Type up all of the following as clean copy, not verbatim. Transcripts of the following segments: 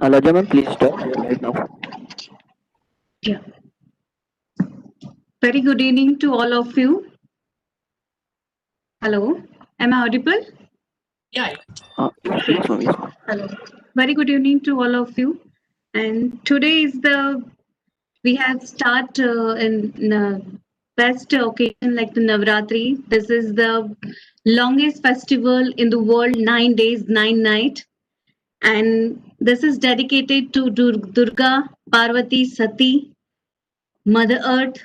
Alaja ma'am, please stop right now. Yeah. Very good evening to all of you. Hello. Am I audible? Yeah. Yes ma'am, yes ma'am. Hello. Very good evening to all of you. And today is we have start in best occasion like the Navaratri. This is the longest festival in the world, 9 days, 9 nights. And this is dedicated to Durga, Parvati, Sati, Mother Earth.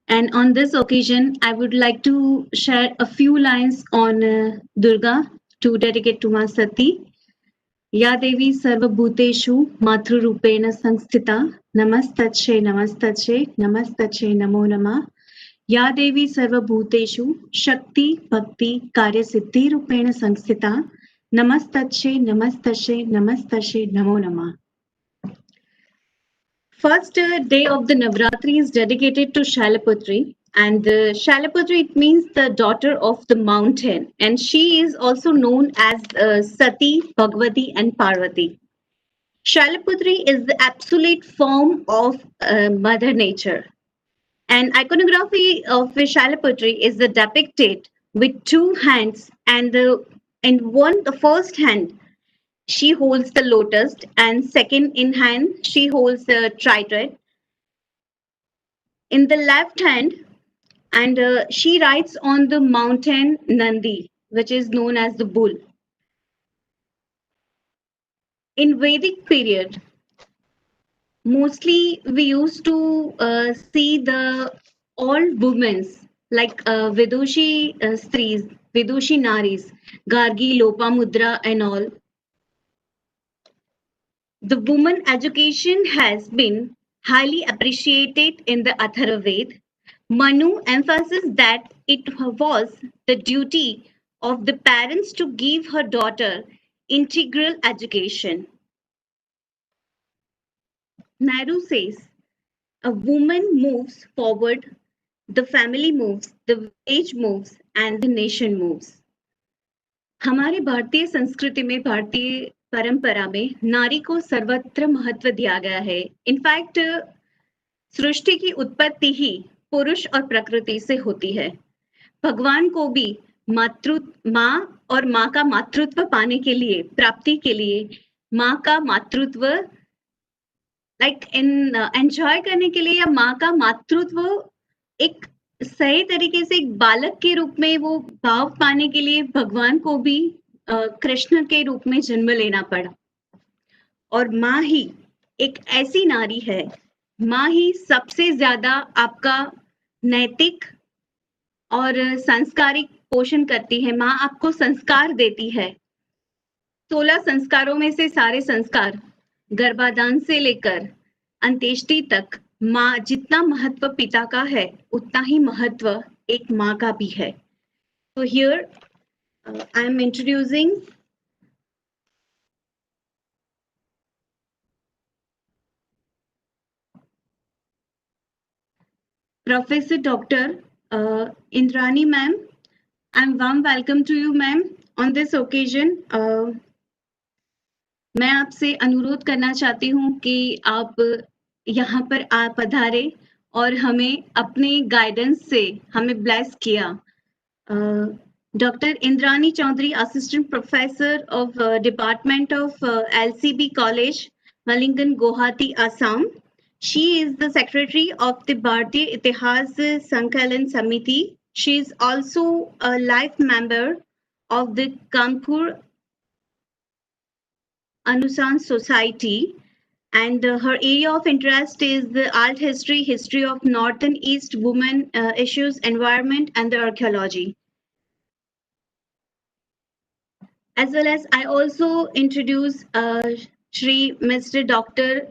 And on this occasion, I would like to share a few lines on Durga to dedicate to Ma Sati. या देवी सर्वभूतेषु मातृरूपेण संस्थिता नमस्तच्छे नमस्तच्छे नमस्तच्छे नमो नमः या देवी सर्वभूतेषु शक्ति भक्ति कार्य सिद्धि रूपेण संस्थिता नमस्तच्छे नमस्तच्छे नमस्तच्छे नमो नमः. First day of the Navratri is dedicated to Shailaputri, and Shailaputri, it means the daughter of the mountain, and she is also known as Sati, Bhagavati, and Parvati. Shailaputri is the absolute form of Mother Nature. And iconography of Shailaputri is depicted with two hands, and the first hand she holds the lotus, and second in hand she holds the trident in the left hand, and she rides on the mountain Nandi, which is known as the bull. In Vedic period, mostly we used to see the all women like Vidushi Stris, Vidushi Naris, Gargi, Lopamudra and all. The woman education has been highly appreciated in the Atharvaved. Manu emphasizes that it was the duty of the parents to give her daughter integral education. Nehru says, a woman moves forward, the family moves, the village moves, and the nation moves. हमारे भारतीय संस्कृति में भारतीय परंपरा में नारी को सर्वत्र महत्व दिया गया है. इनफैक्ट सृष्टि की उत्पत्ति ही पुरुष और प्रकृति से होती है. भगवान को भी माँ और माँ का मातृत्व पाने के लिए, प्राप्ति के लिए माँ का मातृत्व लाइक एंजॉय करने के लिए या माँ का मातृत्व एक सही तरीके से एक बालक के रूप में वो भाव पाने के लिए भगवान को भी कृष्ण के रूप में जन्म लेना पड़ा. और माँ ही एक ऐसी नारी है, माँ ही सबसे ज्यादा आपका नैतिक और सांस्कारिक पोषण करती है. माँ आपको संस्कार देती है. 16 संस्कारों में से सारे संस्कार गर्भाधान से लेकर अंत्येष्टि तक माँ जितना महत्व पिता का है उतना ही महत्व एक माँ का भी है. So here I am introducing Professor Dr. Indrani ma'am. I'm warm welcome to you ma'am on this occasion. मैं आपसे अनुरोध करना चाहती हूँ कि आप यहाँ पर आप पधारे और हमें अपने गाइडेंस से हमें ब्लेस किया. Dr. Indrani Chaudhury, Assistant Professor of Department of LCB College, Malingan, Guwahati, Assam. She is the Secretary of the Bharatiya Itihas Sankalan Samiti. She is also a life member of the Kanpur Anusan Society, and her area of interest is the art history, history of Northern East women issues, environment, and the archaeology. As well as I also introduce Shri Mr. Dr.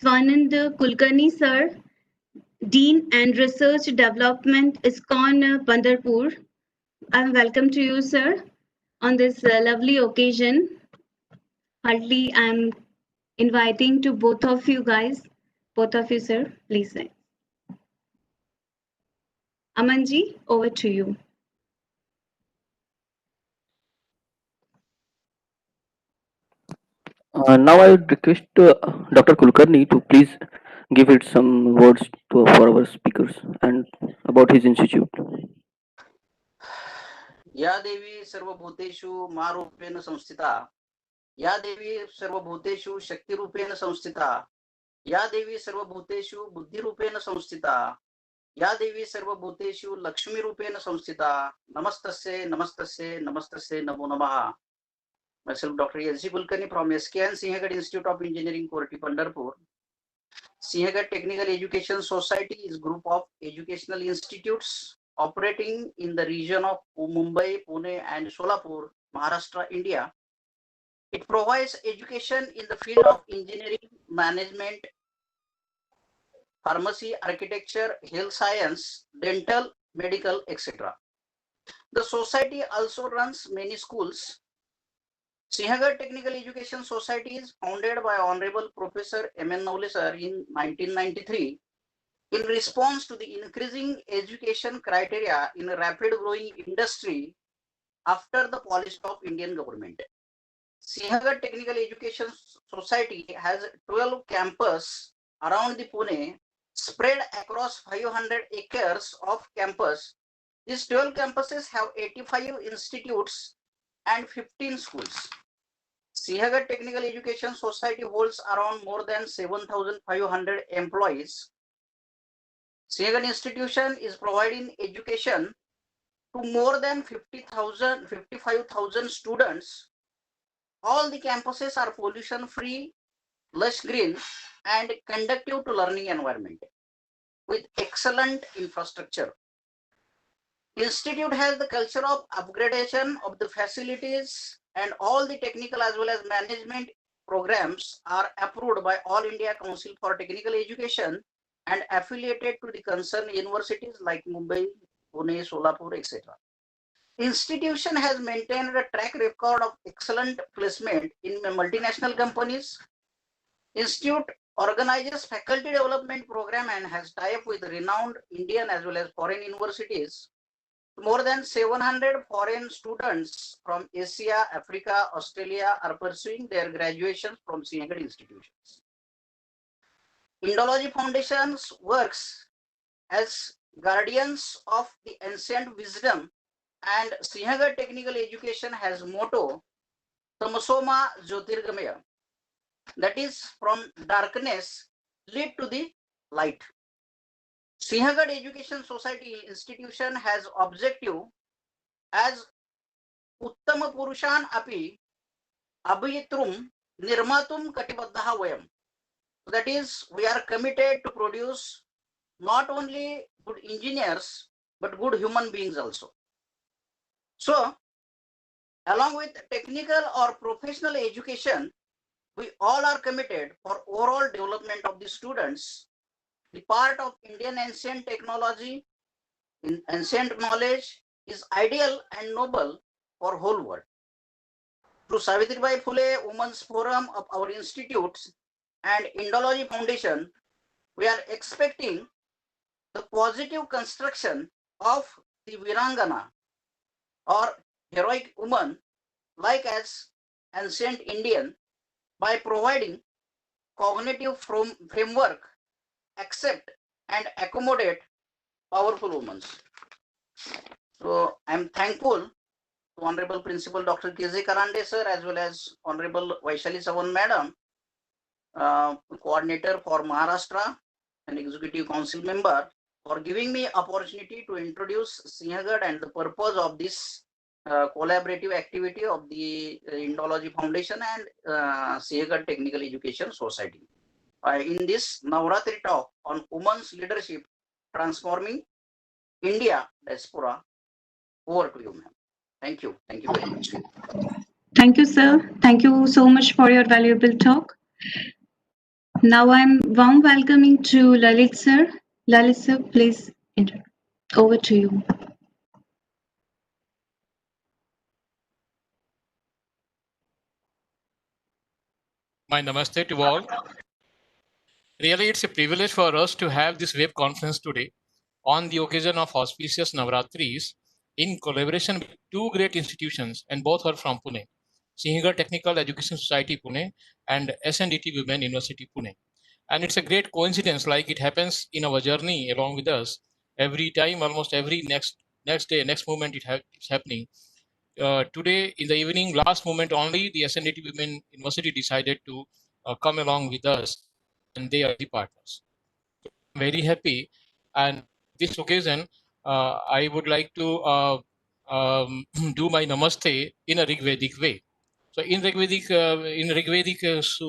Swanand Kulkarni sir, Dean and Research Development ISKCON Pandharpur. I'm welcome to you sir on this lovely occasion. Heartily I'm inviting to both of you guys, both of you sir, please say. Amanji, over to you. Now I would request Dr. Kulkarni to please give it some words for our speakers and about his institute. या देवी सर्वभूतेषु मा रूपेण संस्थिता या देवी सर्वभूतेषु शक्तिरूपेण संस्थिता या देवी सर्वभूतेषु बुद्धिरूपेण संस्थिता या देवी सर्वभूतेषु लक्ष्मीरूपेण संस्थिता नमस्तस्ये नमस्तस्ये नमस्तस्ये नमो नमः. Myself Dr. S.G. Kulkarni from SKN Sinhagad Institute of Engineering, Korti, Pandharpur. Sinhagad Technical Education Society is a group of educational institutes operating in the region of Mumbai, Pune and Solapur, Maharashtra, India. It provides education in the field of engineering, management, pharmacy, architecture, health science, dental, medical, etc. The society also runs many schools. Sinhagad Technical Education Society is founded by Honorable Professor M.N. Navle sir in 1993 in response to the increasing education criteria in a rapid growing industry after the policy of Indian government. Sinhagad Technical Education Society has 12 campuses around the Pune spread across 500 acres of campus. These 12 campuses have 85 institutes and 15 schools. Sinhagad Technical Education Society holds around more than 7,500 employees. Sinhagad institution is providing education to more than 55,000 students. All the campuses are pollution free, lush green and conducive to learning environment with excellent infrastructure. Institute has the culture of upgradation of the facilities and all the technical as well as management programs are approved by All India Council for Technical Education and affiliated to the concerned universities like Mumbai, Pune, Solapur, etc. Institution has maintained a track record of excellent placement in multinational companies. Institute organizes faculty development program and has tie-up with renowned Indian as well as foreign universities. More than 700 foreign students from Asia, Africa, Australia are pursuing their graduations from Sinhagad institutions. Indology Foundations works as guardians of the ancient wisdom and Sinhagad Technical Education has motto Tamasoma Jyotirgamaya, that is from darkness lead to the light. Sinhagad Education Society institution has objective as Uttama Purushan api abhitrum nirmatum katibaddaha vayam. That is, we are committed to produce not only good engineers but good human beings also. So, along with technical or professional education, we all are committed for overall development of the students. The part of Indian ancient technology, in ancient knowledge is ideal and noble for whole world. Through Savitribai Phule Women's Forum of our institutes and Indology Foundation, we are expecting the positive construction of the Virangana or heroic woman like as ancient Indian by providing cognitive framework, accept and accommodate powerful women. So I am thankful to Honorable Principal Dr. K.J. Karande sir as well as Honorable Vaishali Savan Madam, Coordinator for Maharashtra and Executive Council Member for giving me opportunity to introduce Sinhagad and the purpose of this collaborative activity of the Indology Foundation and Sinhagad Technical Education Society. In this Navaratri talk on women's leadership transforming India diaspora, over to you, ma'am. Thank you. Thank you very much. Thank you, sir. Thank you so much for your valuable talk. Now I'm warm welcoming to Lalit sir. Lalit sir, please, over to you. My namaste to all. Really, it's a privilege for us to have this web conference today on the occasion of auspicious Navaratris in collaboration with two great institutions, and both are from Pune. Singhgar Technical Education Society, Pune, and SNDT Women University, Pune. And it's a great coincidence, like it happens in our journey along with us. Every time, almost every next day, next moment, it's happening. Today in the evening, last moment only, the SNDT Women University decided to come along with us, and they are the partners. I'm very happy, and this occasion, I would like to do my namaste in a Rigvedic way. So in Rigvedic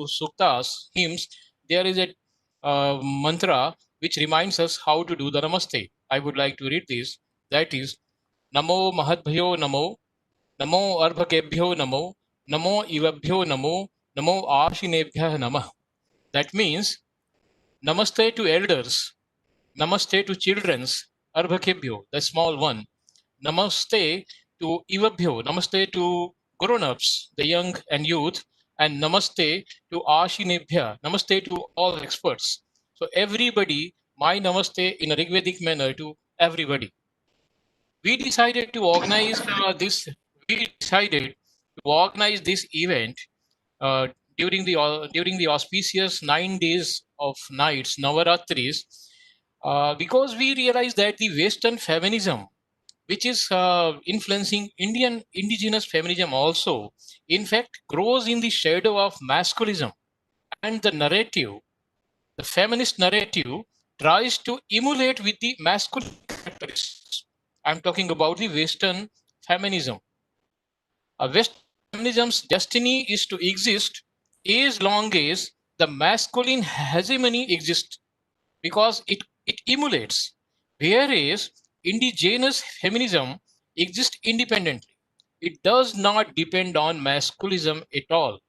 suktas, hymns, there is a mantra which reminds us how to do the namaste. I would like to read this. That is, Namo Mahadbhyo Namo, Namo Arbhakebhyo Namo, Namo Ivabhyo Namo, Namo Ashinebhya Namah. That means Namaste to elders, Namaste to children's, Arbhakebhyo, the small one. Namaste to Ivabhyo, Namaste to grown-ups, the young and youth, and Namaste to Ashinebhya, Namaste to all experts. So everybody, my Namaste in a Rigvedic manner to everybody. We decided to organize this. We decided to organize this event uh, during the auspicious 9 days of nights, Navaratris, because we realized that the Western feminism, which is influencing Indian indigenous feminism also, in fact, grows in the shadow of masculism, and the narrative, the feminist narrative, tries to emulate with the masculine characteristics. I'm talking about the Western feminism. Western feminism's destiny is to exist as long as the masculine hegemony exists, because it emulates, whereas indigenous feminism exists independently. It does not depend on masculism at all.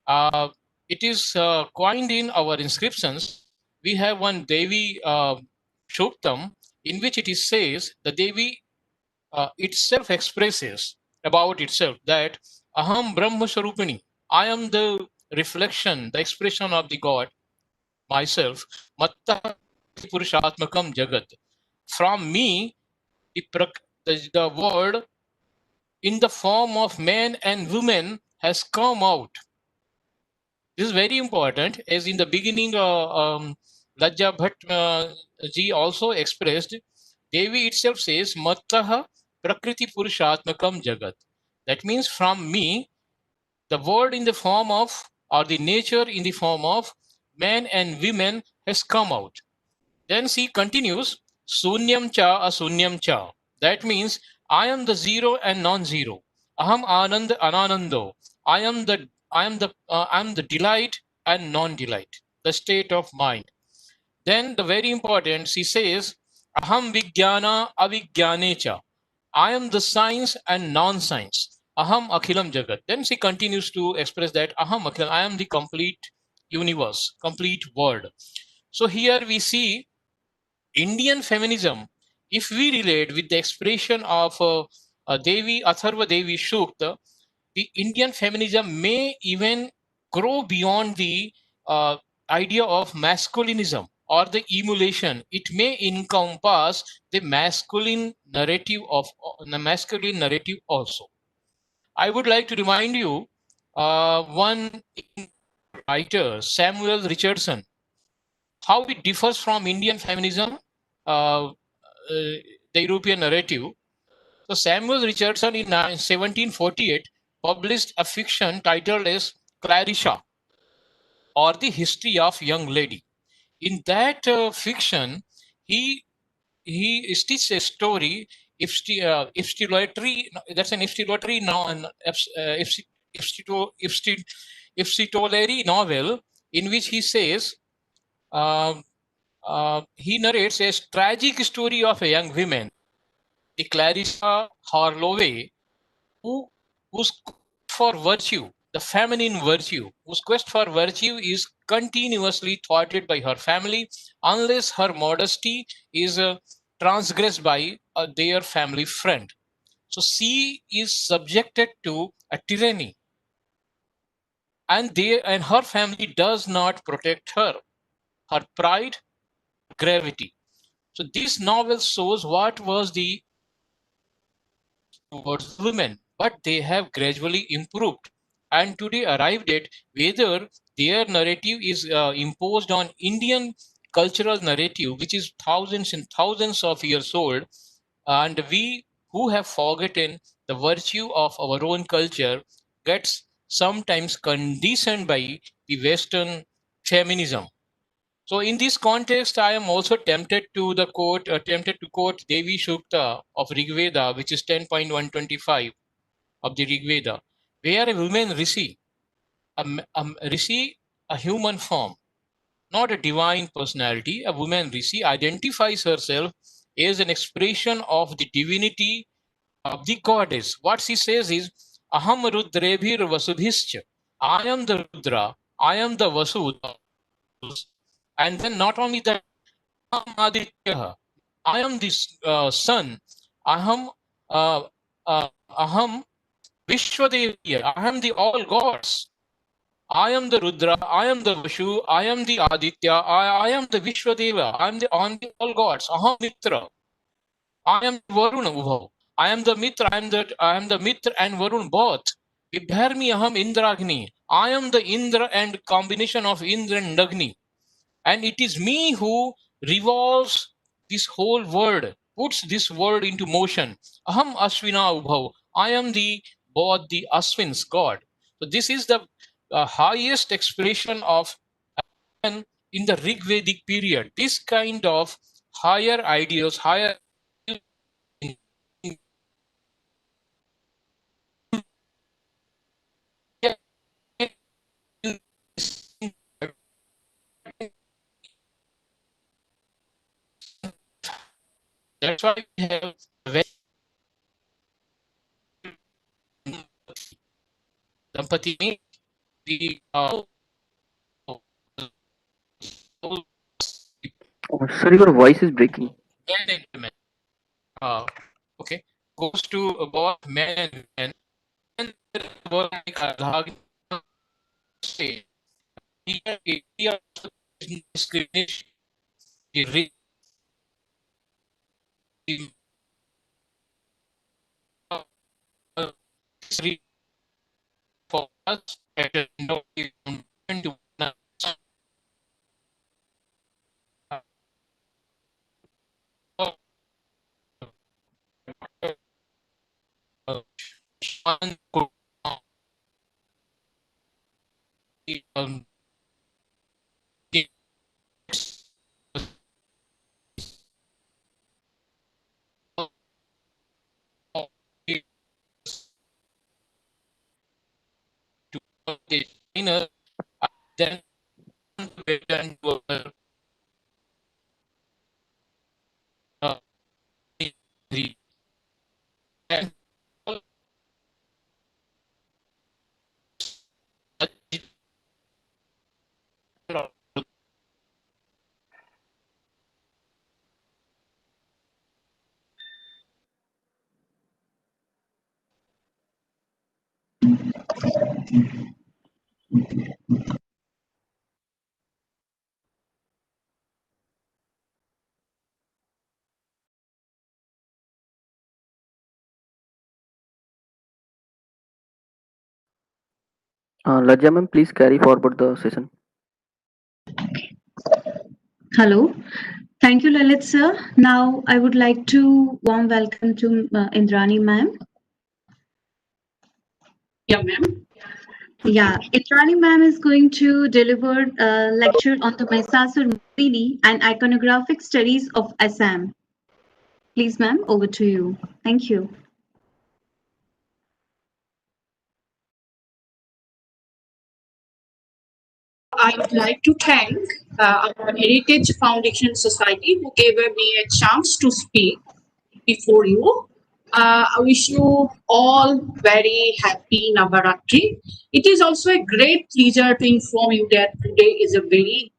Uh, it is coined in our inscriptions. We have one Devi Shuktam, in which it is says the Devi itself expresses about itself that Aham Brahma Swarupini, I am the reflection, the expression of the God, myself, Matta Purushatmakam Jagat. From me, the word in the form of man and woman has come out. This is very important, as in the beginning, Lajja Bhatt ji also expressed, Devi itself says, Mattaha Prakriti Purushatmakam Jagat. That means from me, the word in the form of, or the nature in the form of man and women has come out. Then she continues, Sunyam cha asunyam cha. That means I am the zero and non-zero. Aham anand ananando. I am the delight and non-delight, the state of mind. Then the very important, she says, Aham vijnana avigyane cha. I am the science and non-science. Aham akhilam jagat. Then she continues to express that Aham akhilam, I am the complete universe, complete world. So here we see Indian feminism, if we relate with the expression of Devi Atharva Devi Shukta, the Indian feminism may even grow beyond the idea of masculinism or the emulation. It may encompass the masculine narrative also. I would like to remind you one writer, Samuel Richardson, how it differs from Indian feminism, the European narrative. So Samuel Richardson in 1748 published a fiction titled as Clarissa, or the History of Young Lady. In that fiction, he stitched a story, epistolatory, that's an epistolatory epistolary novel, in which he says, uh, he narrates a tragic story of a young woman, the Clarissa Harlowe, who whose quest for virtue, the feminine virtue, whose quest for virtue is continuously thwarted by her family unless her modesty is transgressed by their family friend. So she is subjected to a tyranny, and her family does not protect her. Her pride, gravity. So this novel shows what was the towards women, but they have gradually improved and today arrived at whether their narrative is imposed on Indian cultural narrative, which is thousands and thousands of years old, and we who have forgotten the virtue of our own culture gets sometimes conditioned by the Western feminism. So in this context, I am also tempted to quote Devi Shukta of Rigveda, which is 10.125 of the Rigveda, where a woman rishi, a rishi, a human form, not a divine personality, a woman rishi identifies herself as an expression of the divinity of the goddess. What she says is, Aham Rudrebhir Vasubhischa. I am the Rudra, I am the Vasu. And then not only that, Aham Aditya, I am the sun. Aham, Aham Vishwadevya, I am the all gods. I am the Rudra, I am the Vashu, I am the Aditya, I am the Vishwadeva, I am the all gods. Aham Mitra, I am Varun Ubhav. I am the Mitra, I am the Mitra and Varun both. Vibharmi Aham Indragni. I am the Indra and combination of Indra and Agni. And it is me who revolves this whole world, puts this world into motion. Aham Ashvina Ubhav. I am the both the Ashwins, God. So this is the highest expression of and in the Rig Vedic period. This kind of higher ideals, higher that's why we have Dampati means the Sir, your voice is breaking. men and women. Okay, goes to both men and women. And were like Adhag say, here discrimination, the history for us at no to um, the trainer then return to our the and Lajja ma'am, please carry forward the session. Hello. Thank you, Lalit sir. Now I would like to warm welcome to Indrani ma'am. Yeah, ma'am. Yeah, Indrani ma'am is going to deliver a lecture on the Mahisasur Mardini and iconographic studies of Assam. Please, ma'am, over to you. Thank you. I would like to thank our Heritage Foundation Society who gave me a chance to speak before you. I wish you all very happy Navaratri. It is also a great pleasure to inform you that today is a very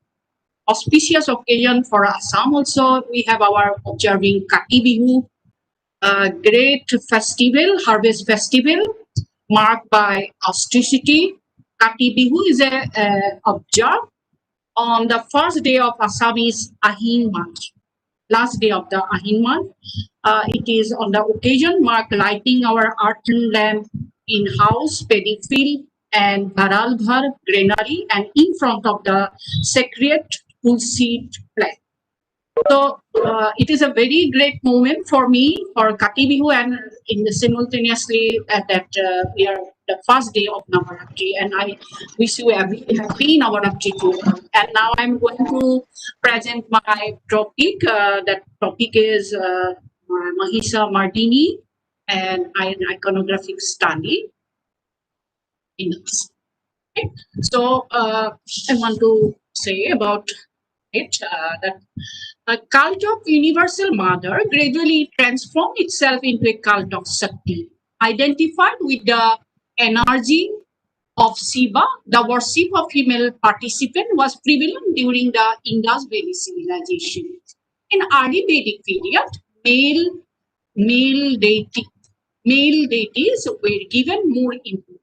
auspicious occasion for Assam. Also, we have our observing Kati Bihu, a great festival, harvest festival, marked by austerity. Kati Bihu is observed on the first day of Assamese Ahin month. last day of the Ahin month. It is on the occasion mark lighting our earthen lamp in house, paddy field, and Bharal Ghar granary, and in front of the sacred Tulsi plant. So it is a very great moment for me for Kati Bihu, and simultaneously that we are the first day of Navaratri, and I wish you a happy Navaratri too. And now I'm going to present my topic. That topic is Mardini and an iconographic study in this. Okay. So I want to say about it that a cult of universal mother gradually transformed itself into a cult of Shakti. Identified with the energy of Shiva, the worship of female participant was prevalent during the Indus Valley civilization. In early Vedic period, male male deity, male deities were given more importance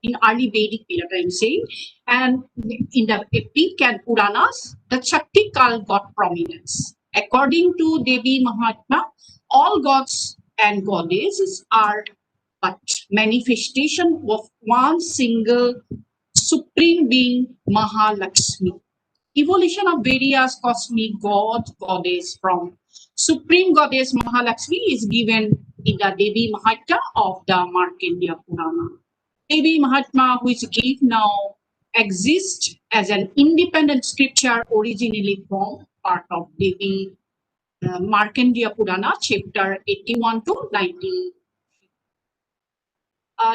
in early Vedic period, I'm saying. And in the epic and Puranas, the Shakti cult got prominence. According to Devi Mahatma, all gods and goddesses are but manifestation of one single supreme being, Mahalakshmi. Evolution of various cosmic gods, goddess from supreme goddess Mahalakshmi is given in the Devi Mahatma of the Markandeya Purana. Devi Mahatma, which give now exists as an independent scripture originally formed part of Devi Markandeya Purana, chapter 81 to 90.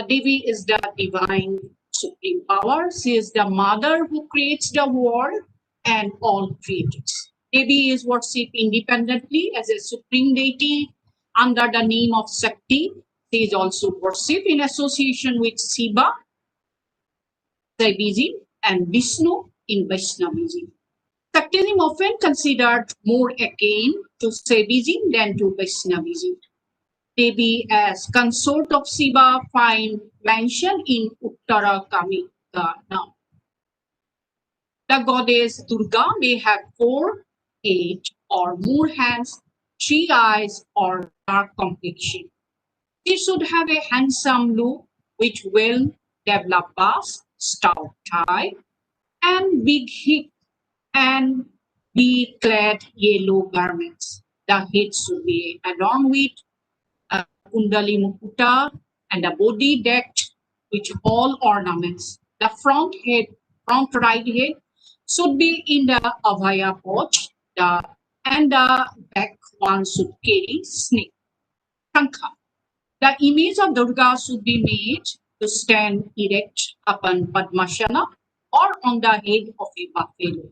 Devi is the divine supreme power. She is the mother who creates the world and all creatures. Devi is worshipped independently as a supreme deity under the name of Shakti. She is also worshipped in association with Shiva, Shaivism, and Vishnu in Vaishnavism. Shaktism often considered more akin to Shaivism than to Vaishnavism. Devi as consort of Shiva find mention in Uttara Kamikana. The goddess Durga may have 4, 8 or more hands, 3 eyes or dark complexion. She should have a handsome look with well-developed bust, stout thigh, and big hip, and be clad yellow garments. The head should be adorned with Kundali Mukuta and the body decked with all ornaments. The front right head should be in the Abhaya pose, and the back one should carry snake, Shankha. The image of Durga should be made to stand erect upon Padmasana or on the head of a buffalo,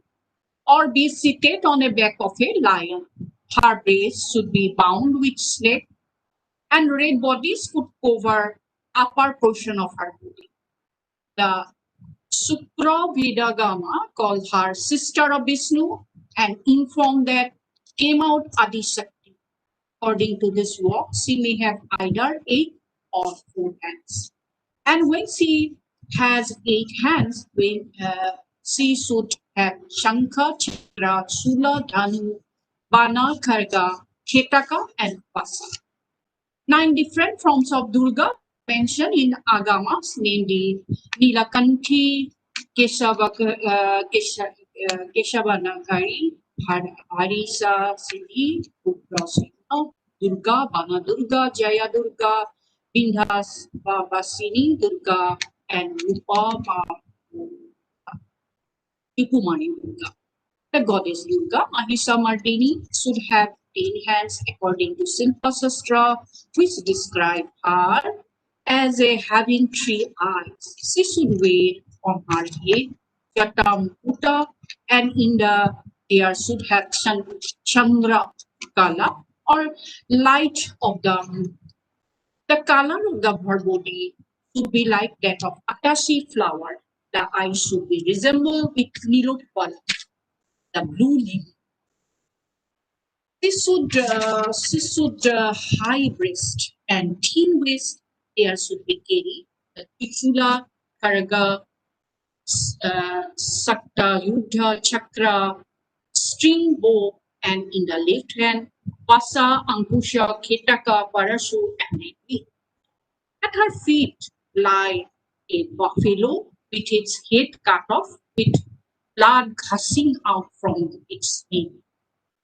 or be seated on the back of a lion. Her breast should be bound with snake, and red bodies could cover upper portion of her body. The Sukra Vedagama called her sister of Vishnu and informed that came out Adi Shakti. According to this work, she may have either 8 or 4 hands. And when she has 8 hands, she should have Shankha, Chakra, Sula, Dhanu, Bana, Kharga, Ketaka, and Pasa. 9 different forms of Durga mentioned in Agamas, namely Nilakanthi, Keshavanagari, Harisa, Siddhi, Ugrasena, Durga, Bana Durga, Jaya Durga, Bindhas, Babasini Durga, and Rupa Ipumani Durga. The goddess Durga, Mardini, should have 10 hands according to Silpa Sastra, which describe her as having 3 eyes. She should wear on her head Jata Mukuta, and in the ear should have Chandra Kala or light of the moon. The color of the her body should be like that of Atashi flower. The eyes should be resemble with Nilotpala, the blue lily. She should high breast and thin waist. There should be carry the Trishula, Karaga, Sakta, Yuddha, Chakra, string bow, and in the left hand, Pasa, Angusha, Ketaka, Parasu, and Nidhi. At her feet lie a buffalo with its head cut off, with blood gushing out from its neck.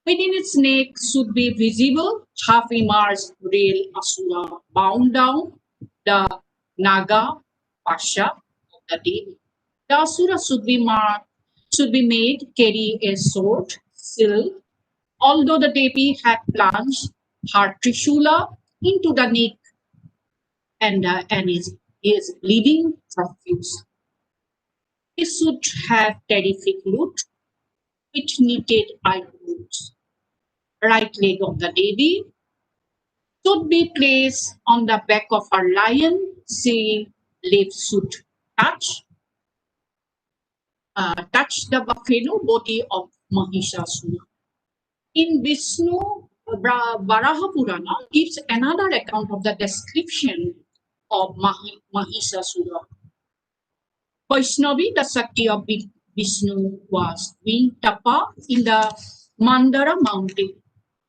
Within its neck should be visible half-immersed real asura bound down the naga pasha of the deity. The asura should be made carry a sword, still, although the devi had plunged her trishula into the neck and is bleeding profuse. He should have terrific loot with knitted eyebrows. Right leg of the devi should be placed on the back of a lion. She lips should touch touch the buffalo body of Mahisasur. In Vishnu, Varaha Purana gives another account of the description of Mahisasura. Vaishnavi, the Sakti of Vishnu, was doing tapa in the Mandara mountain.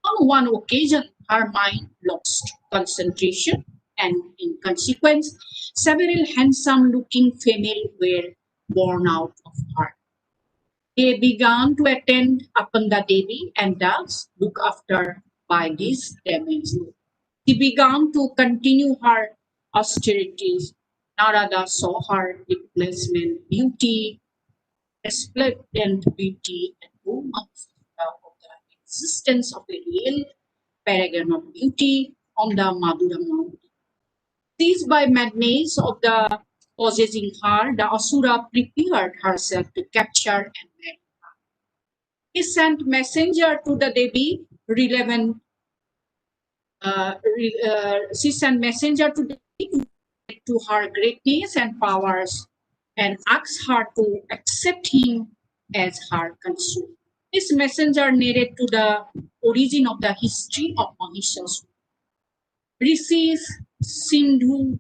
On one occasion, her mind lost concentration, and in consequence, several handsome looking females were born out of her. They began to attend upon the Devi and thus look after by this damage. She began to continue her austerities. Narada saw her replacement beauty, resplendent beauty, and romance of the existence of a real paragon of beauty on the Madhura mountain. Seized by madness of the possessing her, the Asura prepared herself to capture and marry. He sent messenger to the Devi, relevant. She sent messenger to the Devi to her greatness and powers, and asked her to accept him as her consort. This messenger narrated to the origin of the history of Mahisasur. Rishis Sindhupa,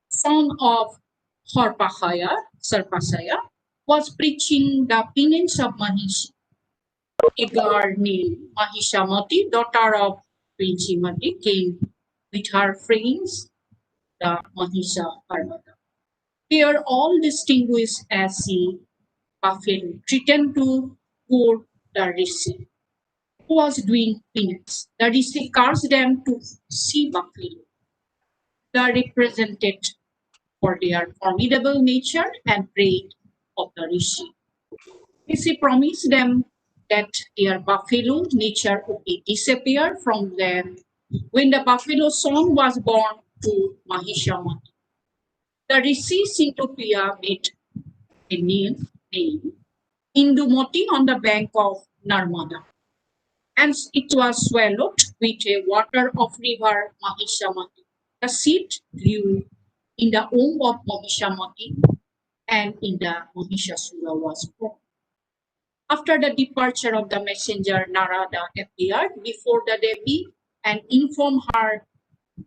son of Sarpasaya, was preaching the penance of Mahish. A girl named Mahishamati, daughter of Pinchimati, came with her friends, the Mahisha Parvata. They are all distinguished as the buffalo, threatened to pour the Rishi, who was doing penance. The Rishi cursed them to see buffalo. They represented for their formidable nature and prayed of the Rishi. Rishi promised them that their buffalo nature would be disappear from them when the buffalo son was born to Mahishamati. The Rishi Sintopriya made a name named Indumoti on the bank of Narmada, and it was swallowed with a water of river Mahishamati. The seed grew in the womb of Mahishamati, and in the Mahishasura was born. After the departure of the messenger, Narada appeared before the Devi and informed her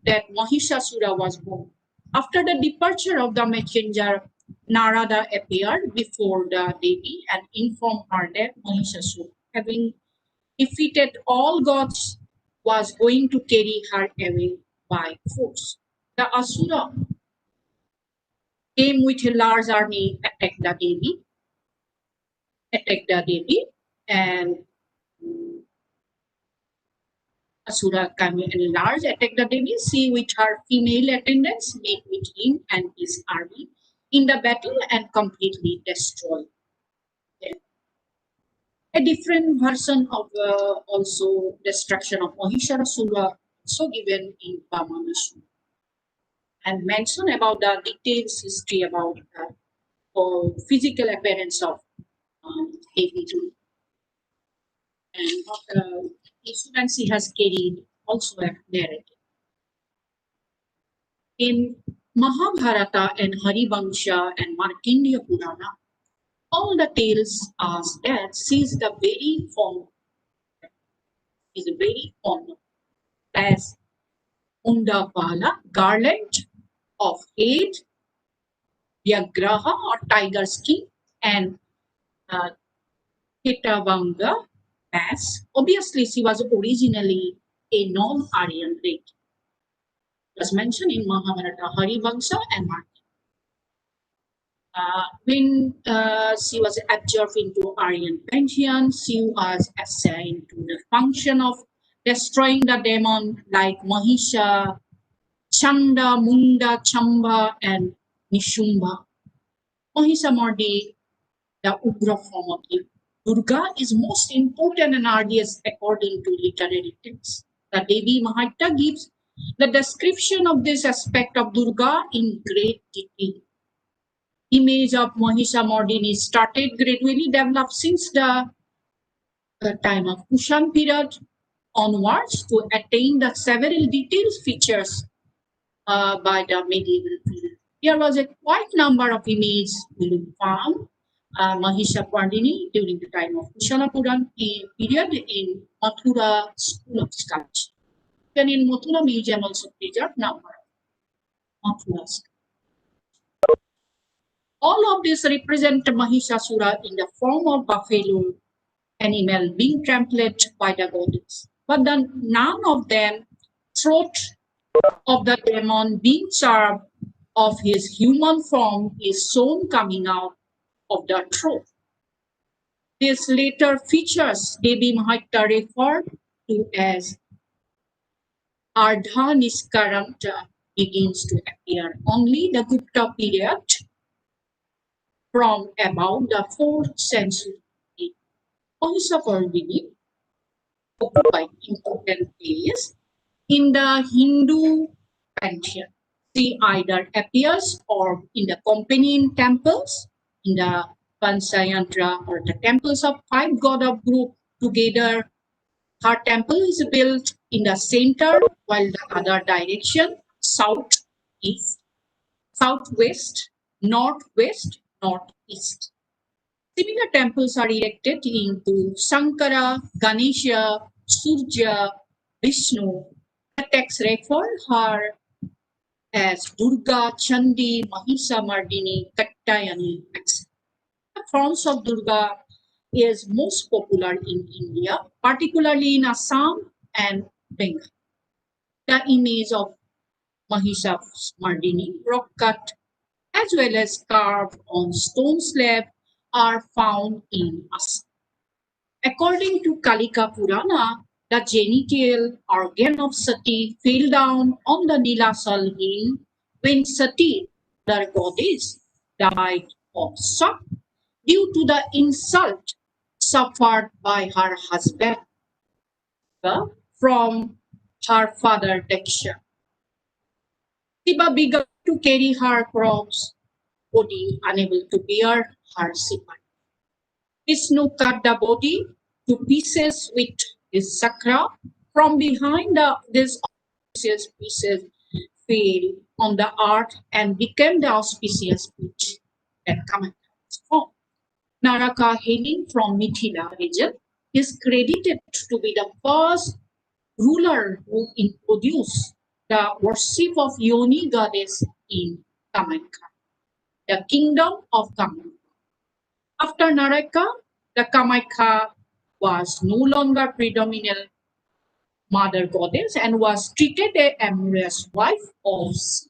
that Mahishasura was born. After the departure of the messenger, Narada appeared before the Devi and informed her that Mahishasura, having defeated all gods, was going to carry her away by force. The Asura came with a large army, attacked the Devi, and Asura came in large, attacked the Devi. She, with her female attendants, met with him and his army in the battle and completely destroyed them. A different version of also destruction of Mahisasura also given in Vamanasura, and mention about the details history about the physical appearance of Devi too, and what instruments he has carried also a narrative. In Mahabharata and Harivansha and Markandeya Purana, all the tales are that she is the very form, as Undapala, garland of head, Vyagraha or tiger skin, and Ketavanga as obviously she was originally a non-Aryan lady. Was mentioned in Mahabharata, Harivangsha and Mardini. When she was absorbed into Aryan pantheon, she was assigned to the function of destroying the demon like Mahisha, Chanda, Munda, Chamba, and Nishumbha. Mahisamardhi, the Ugra form of the Durga, is most important and arduous according to literary texts. The Devi Mahata gives the description of this aspect of Durga in great detail. Image of Mahisamardini started gradually develop since the time of Kushan period onwards to attain the several detailed features by the medieval period. There was a quite number of images we found Mahisapardini during the time of Kushana period in Mathura School of Sculpture. Then in Mathura Museum also preserved number of Mathura. All of these represent Mahisasura in the form of buffalo animal being trampled by the goddess. But then none of them throat of the demon being charmed of his human form is shown coming out of the throat. These later features Devi Mahata referred to as Ardha Niskaranta begins to appear only the Gupta period from about the 4th century. Mahisapardini occupied important place in the Hindu pantheon. She either appears or in the companion temples, in the Panchayantra or the temples of 5 god of group together. Her temple is built in the center while the other direction, southeast, southwest, northwest, northeast. Similar temples are erected into Shankara, Ganesha, Surya, Vishnu. The text refer her as Durga, Chandi, Mahisa, Mardini, Kattayani, etc. The forms of Durga is most popular in India, particularly in Assam and Bengal. The image of Mahisa Mardini, rock cut, as well as carved on stone slab, are found in Assam. According to Kalika Purana, the genital organ of Sati fell down on the Nilasal hill when Sati, the goddess, died of shock due to the insult suffered by her husband from her father Daksha. Shiva began to carry her corpse body, unable to bear her Shiva. Vishnu cut the body to pieces with his chakra. From behind these pieces fell on the earth and became the auspicious pitch that Kamakya formed. Naraka, hailing from Mithila region, is credited to be the first ruler who introduced the worship of Yoni goddess in Kamakya, the kingdom of Kamakya. After Naraka, the Kamakya was no longer predominant mother goddess and was treated as amorous wife of Shiva.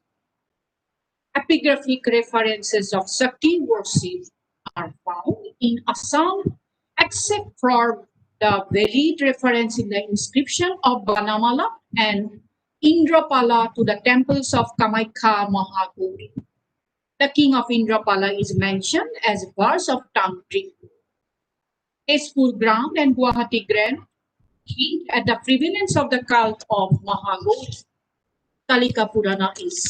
Epigraphic references of Shakti worship are found in Assam, except for the valid reference in the inscription of Banamala and Indrapala to the temples of Kamaikha Mahagauri. The king of Indrapala is mentioned as verse of Tantric. Tezpur Gram and Guwahati Grand hint at the prevalence of the cult of Mahagauri. Kalika Purana is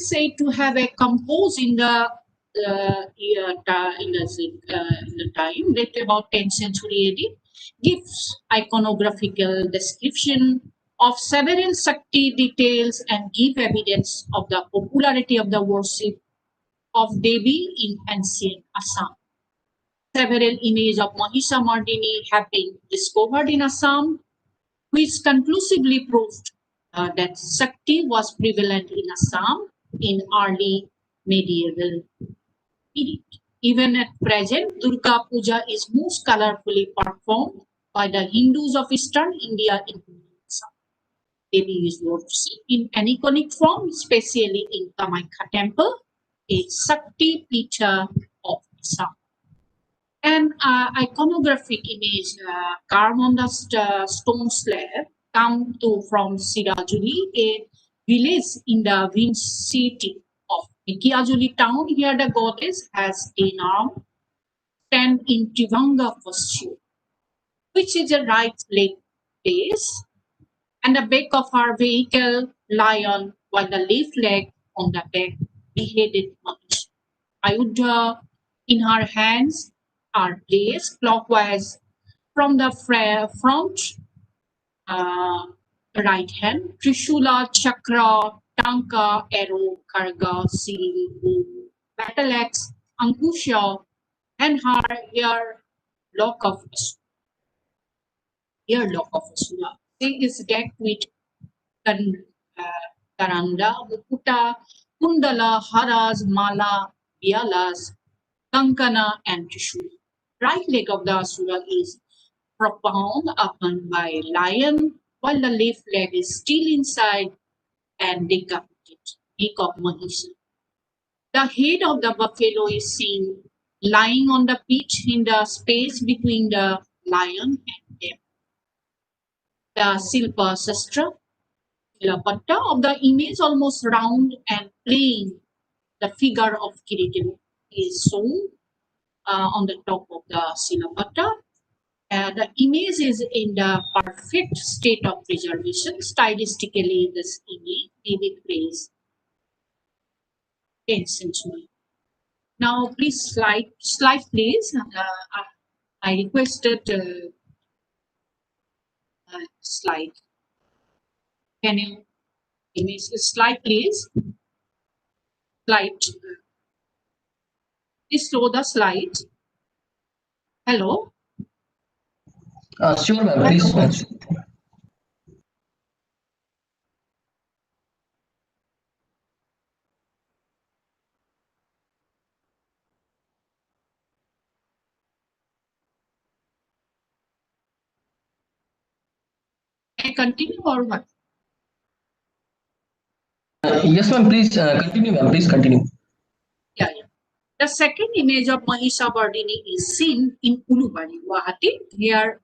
said to have a composed in the time late about 10th century AD, gives iconographical description of several Shakti details and give evidence of the popularity of the worship of Devi in ancient Assam. Several images of Mahisa Mardini have been discovered in Assam, which conclusively proved that Shakti was prevalent in Assam in early medieval in it. Even at present, Durga Puja is most colorfully performed by the Hindus of Eastern India, including Assam. Devi is worshipped in an iconic form, especially in Kamakya Temple, a Shakti Pitha of Assam. An iconographic image carved on the stone slab come to from Sirajuli, a village in the vicinity of Kiajuli town. Here the goddess has an arm stand in Tivanga posture, which is a right leg base, and the back of her vehicle lion, while the left leg on the back beheaded Mahish. Ayudha in her hands are placed clockwise from the front right hand. Trishula, Chakra, Tanka, Arrow, Karga, Siri, Battle Axe, Ankusha, and her earlock of Asura. She is decked with Taranda, Mukuta, Kundala, Haras, Mala, Bialas, Kankana, and Trishula. Right leg of the Asura is propound upon by lion, while the left leg is still inside and decapitated. Neck of Mahisasur. The head of the buffalo is seen lying on the pitch in the space between the lion and them. The Silpa Sastra, Silapatta of the image almost round and plain. The figure of Kiriti is shown on the top of the Silapatta. The image is in the perfect state of preservation. Stylistically, this image may be praised 10th century. Now, please slide please. I requested slide. Can you image slide please? Slide. Please show the slide. Hello. Sure, ma'am. Please. Can I continue or what? Yes, ma'am. Please continue, ma'am. Please continue. Yeah. The second image of Mardini is seen in Ulubari, Guwahati. Here,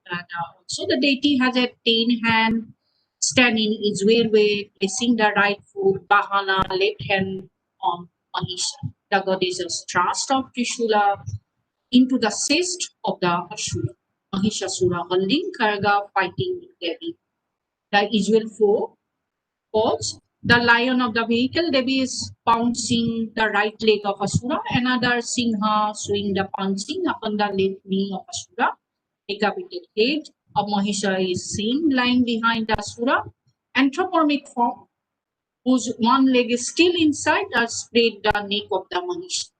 also the deity has a 10-hand standing its way, placing the right foot, Bahana, left hand on Mahisha. The goddess's thrust of Trishula into the chest of the Asura. Mahisasura holding Karga fighting with Devi. The usual foe pose. The lion of the vehicle, Devi is pouncing the right leg of Asura. Another Singha swing the pouncing upon the left knee of Asura. Decapitated head of Mahisha is seen lying behind the Asura. Anthropomorphic form, whose one leg is still inside, spread the neck of the Mahisha.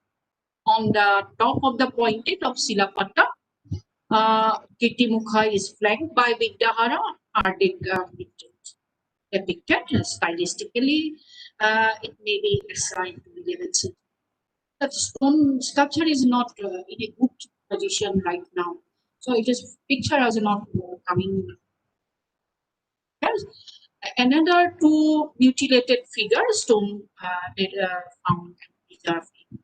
On the top of the pointed of Silapatta, Kitimukha is flanked by Vidyahara, are depicted stylistically. It may be assigned to the 11th century. The stone sculpture is not in a good position right now, so it is picture is not coming. Yes. Another two mutilated figures stone found and preserved in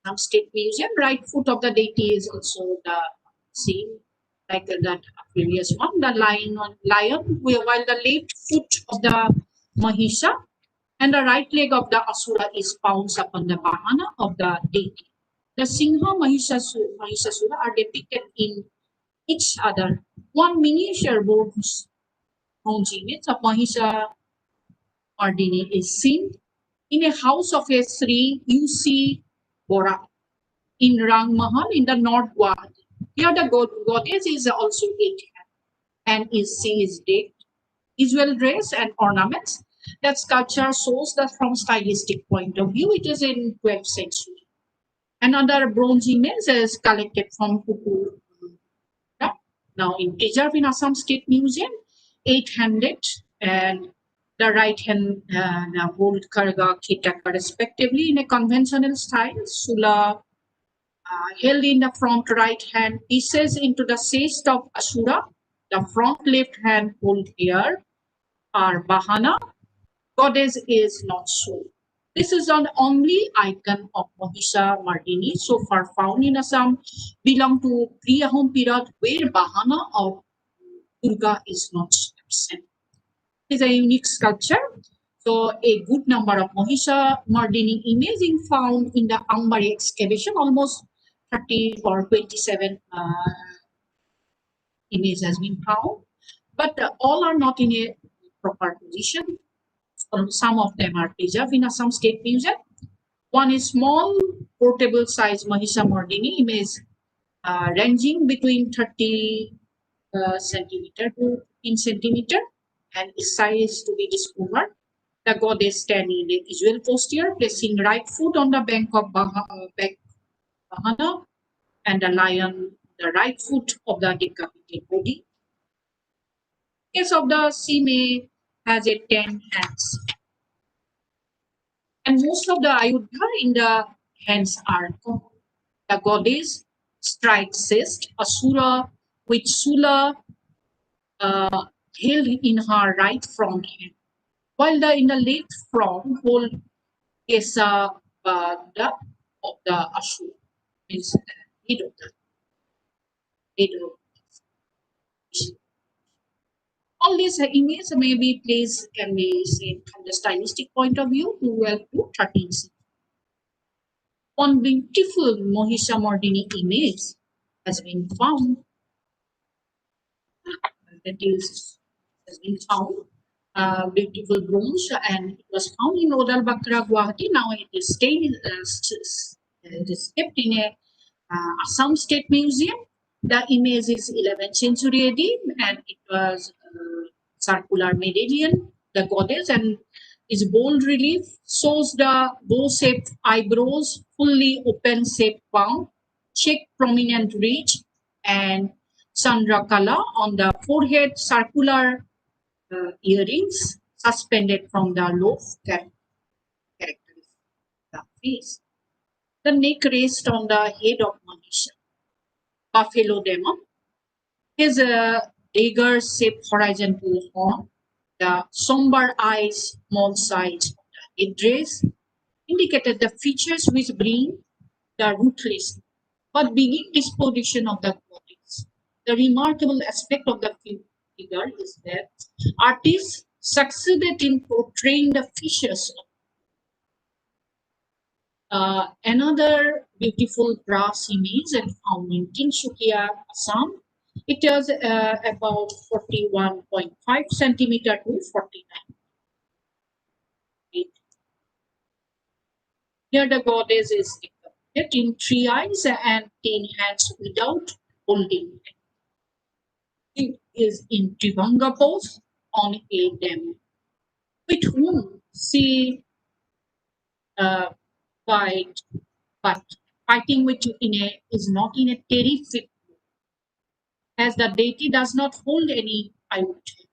some state museum. Right foot of the deity is also the same like that previous one. The lion, while the left foot of the Mahisha and the right leg of the Asura is pounced upon the Bahana of the deity. The Singha Mahisasura are depicted in each other. One miniature bronze image of Mahisha Mardini is seen in a house of a Sri U.C. Bora in Rang Mahal in the North Guwahati. Here the goddess is also 8 and she is decked, usual dress and ornaments. That sculpture shows that from stylistic point of view, it is in 12th century. Another bronze image is collected from Kuku. Now in preserved in Assam State Museum, 8-handed and The right hand hold karga, kitaka respectively in a conventional style. Sula held in the front right hand pieces into the chest of Asura. The front left hand hold here are Bahana. Goddess is not shown. This is the only icon of Mahisa Mardini so far found in Assam belong to pre-Ahom period where Bahana of Durga is not absent. It is a unique sculpture. So a good number of Mahisa Mardini imaging found in the Ambari excavation, almost 30 or 27 images has been found, but all are not in a proper position. Some of them are preserved in Assam State Museum. One is small portable size Mahisa Mardini image ranging between 30 centimeter to 15 centimeter, and its size to be discovered. The goddess standing in a usual posture, placing right foot on the bank of Bahana, and the lion, the right foot of the decapitated body. Case of the Sime has a 10 hands. And most of the Ayodhya in the hands are common. The goddess strikes cyst, Asura with Sula held in her right front hand, while in the left front hold Kesa Bada of the Asura, means head of the head of. All these images may be placed, can be seen from the stylistic point of view, 12 to 13. One beautiful Mahisa Mardini image has been found. That is, has been found. Beautiful bronze, and it was found in Odal Bakra, Guwahati. Now it is kept in a Assam State Museum. The image is 11th century AD, and it was circular medallion, the goddess, and its bold relief shows the bow-shaped eyebrows, fully open-shaped palm, cheek prominent ridge, and Chandrakala on the forehead, circular earrings suspended from the loaf characteristic the face. The neck rests on the head of Mahisha. Buffalo demon is a dagger-shaped horizontal horn. The somber eyes, small size of the headdress indicated the features which bring the ruthless but begin disposition of the goddess. The remarkable aspect of the figure is that artists succeeded in portraying the features of another beautiful brass image and found in Tinshukia, Assam. It is about 41.5 centimeter to 49. Here the goddess is depicted in 3 eyes and 10 hands without holding. It is in Trivanga pose on a dam, with whom she fight, but fighting with is not in a terrific mood, as the deity does not hold any Ayodhya.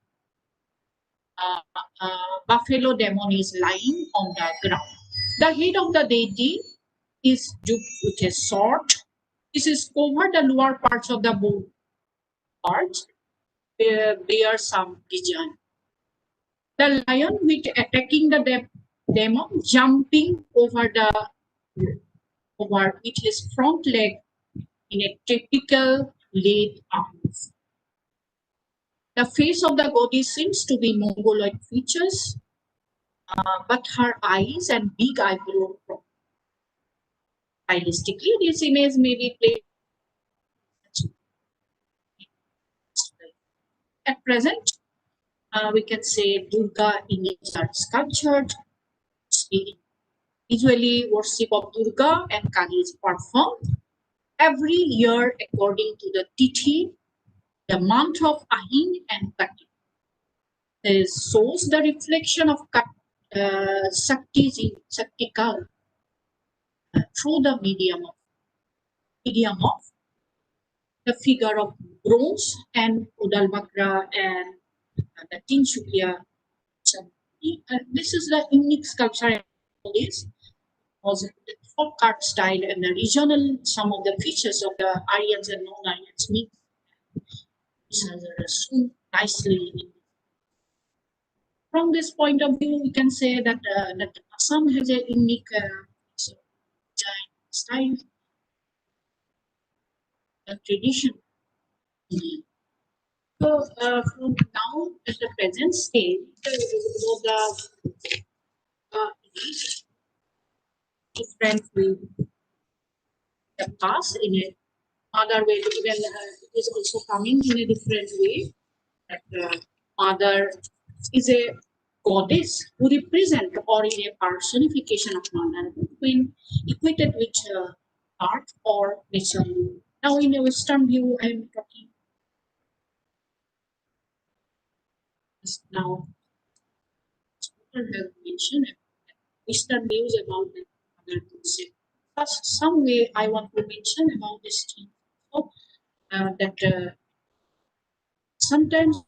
Buffalo demon is lying on the ground. The head of the deity is duped with a sword. This is over the lower parts of the bone parts, bear some design. The lion with attacking the demon, jumping over with his front leg in a typical laid arms. The face of the goddess seems to be mongoloid features, but her eyes and big eyebrow. Stylistically, this image may be played at present. We can say Durga images are sculptured. Usually, worship of Durga and Kali is performed every year according to the Tithi, the month of Ahin and Kati. This shows the reflection of Shaktikal through the medium of the figure of bronze and Udalbakra and the Tinshukia This is the unique sculpture in this was the folk art style and the regional, some of the features of the Aryans and non-Aryans mix so nicely. From this point of view, we can say that that Assam has a unique style and tradition. So from now at the present stage, the different way the past in a other way, even it is also coming in a different way. That mother is a goddess who represent or in a personification of mother when equated with art or nature. Now in a Western view, I am talking now. Have mentioned Western views about the mother concept. First, some way I want to mention about this thing. So, that sometimes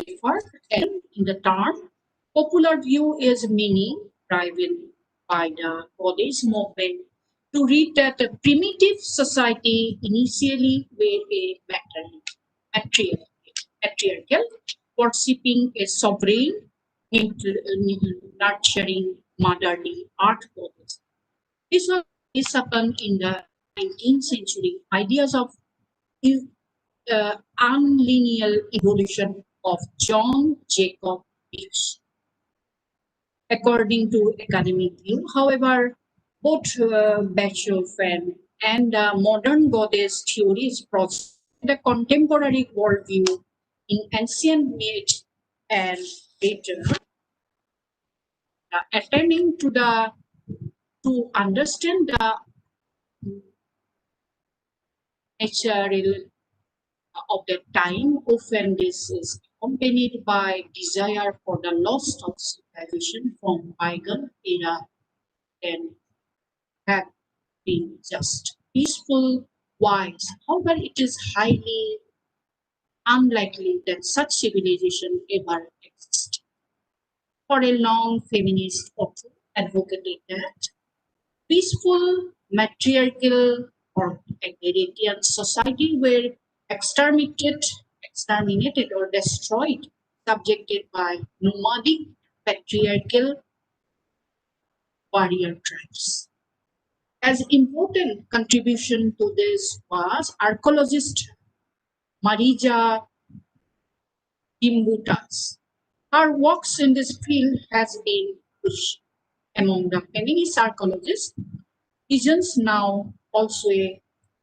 referred in the term. Popular view is meaning driven by the Buddhist movement to read that the primitive society initially were a matriarchal, matriarchal worshipping a sovereign, nurturing motherly art goddess. This was based upon in the 19th century ideas of unlinear evolution of John Jacob Beach. According to academic view, however, both Beethoven and modern goddess theories project the contemporary worldview in ancient myth and later, attending to understand the natural of that time. Often this is accompanied by desire for the loss of civilization from bygone era and have been just peaceful, wise. However, it is highly unlikely that such civilization ever existed. For a long, feminist author advocated that peaceful, matriarchal, or agrarian society were exterminated, exterminated or destroyed, subjected by nomadic, patriarchal warrior tribes. As important contribution to this was archaeologist Marija Gimbutas. Her works in this field has been pushed among the feminist archaeologists. Regions now also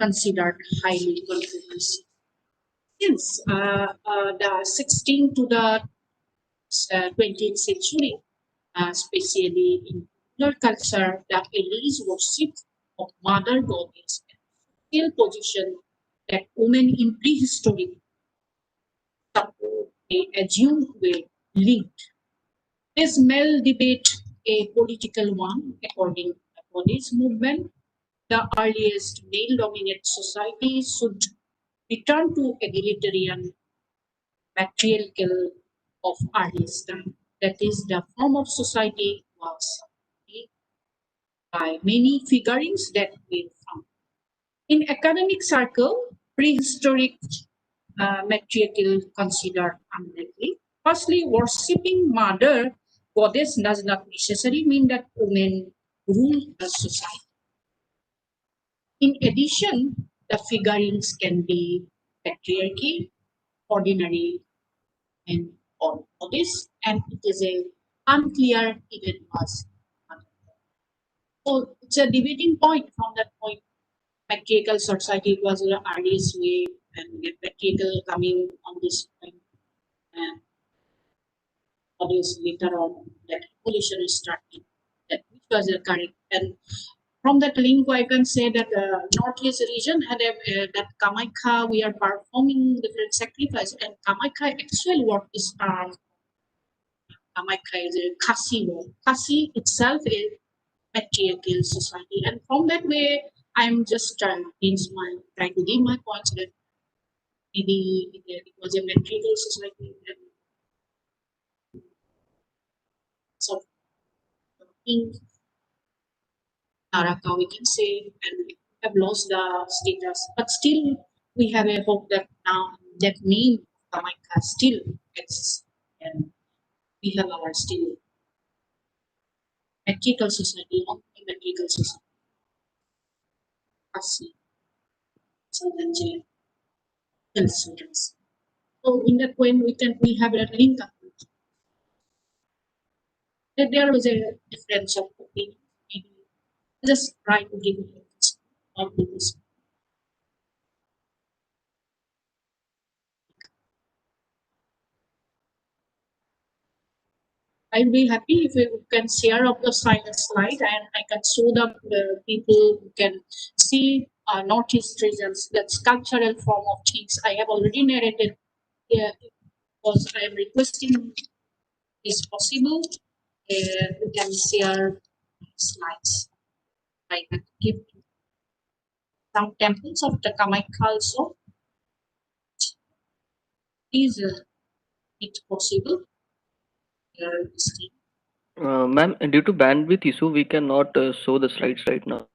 considered highly controversial. Since the 16th to the 20th century, especially in popular culture, the Elise worship of mother goddess still position that women in prehistoric support they assumed were linked. This male debate a political one according to the Buddhist movement. The earliest male-dominated societies should return to egalitarian matriarchal of earliest time. That is, the form of society was by many figurines that we found. In academic circle, prehistoric matriarchal considered unlikely. Firstly, worshipping mother goddess does not necessarily mean that women rule the society. In addition, the figurines can be patriarchy, ordinary, and all goddess, and it is a unclear even was. So it's a debating point from that point. Patriarchal society was the earliest way, and the patriarchal coming on this point. obviously later on that evolution is starting, that which was correct. And from that link, I can say that Northeast region had that Kamaikha, we are performing different sacrifice, and Kamaikha actual work is Kamaikha is a Kasi work. Kasi itself is patriarchal society, and from that way, I'm just trying to give my points that maybe it was a matriarchal society and sort of in Naraka, we can say, and we have lost the status, but still we have a hope that now that name Kamaika still exists, and we have our still matriarchal society, not matriarchal society, Kasi, Sanjay, and students. So in that way, we have a link up. That there was a difference of opinion. Maybe just try to give it of this. I'll be happy if you can share up the slide and I can show the people who can see Northeast regions, that cultural form of things. I have already narrated here because I am requesting is possible. We can share slides. I can give some temples of the Kamaikha also. Is it possible? Ma'am, due to bandwidth issue, we cannot show the slides right now.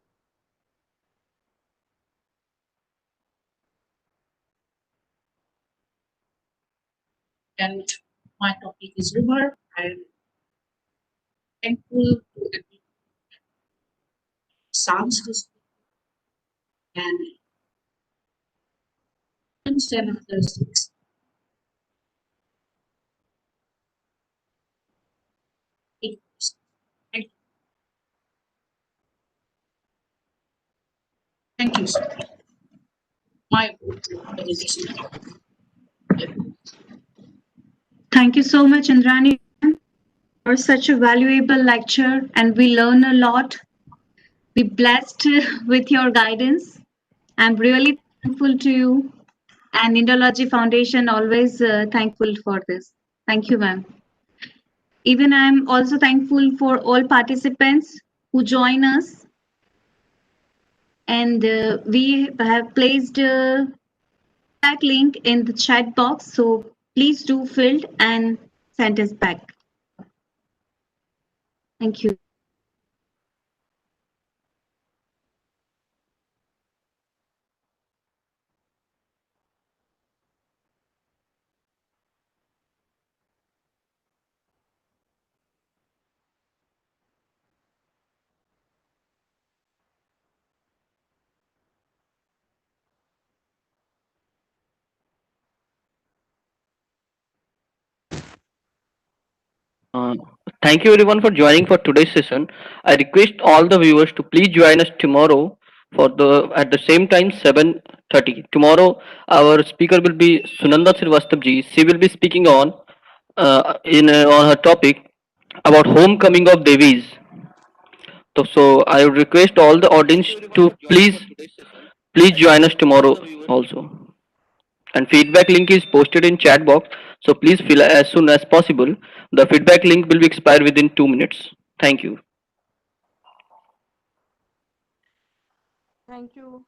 And my topic is river. I'm thankful to every sounds and others. Thank you, sir. My presentation. Thank you so much, Indrani, for such a valuable lecture, and we learn a lot. We blessed with your guidance. I'm really thankful to you, and Indology Foundation always thankful for this. Thank you, ma'am. Even I'm also thankful for all participants who join us, and we have placed back link in the chat box, so please do fill and send us back. Thank you. Uh, Thank you everyone for joining for today's session. I request all the viewers to please join us tomorrow for the at the same time 7:30. Tomorrow our speaker will be Sunanda Srivastava ji. She will be speaking on on her topic about homecoming of Devis. So I would request all the audience to please join us tomorrow also. And feedback link is posted in chat box, so please fill as soon as possible. The feedback link will be expired within 2 minutes. Thank you. Thank you.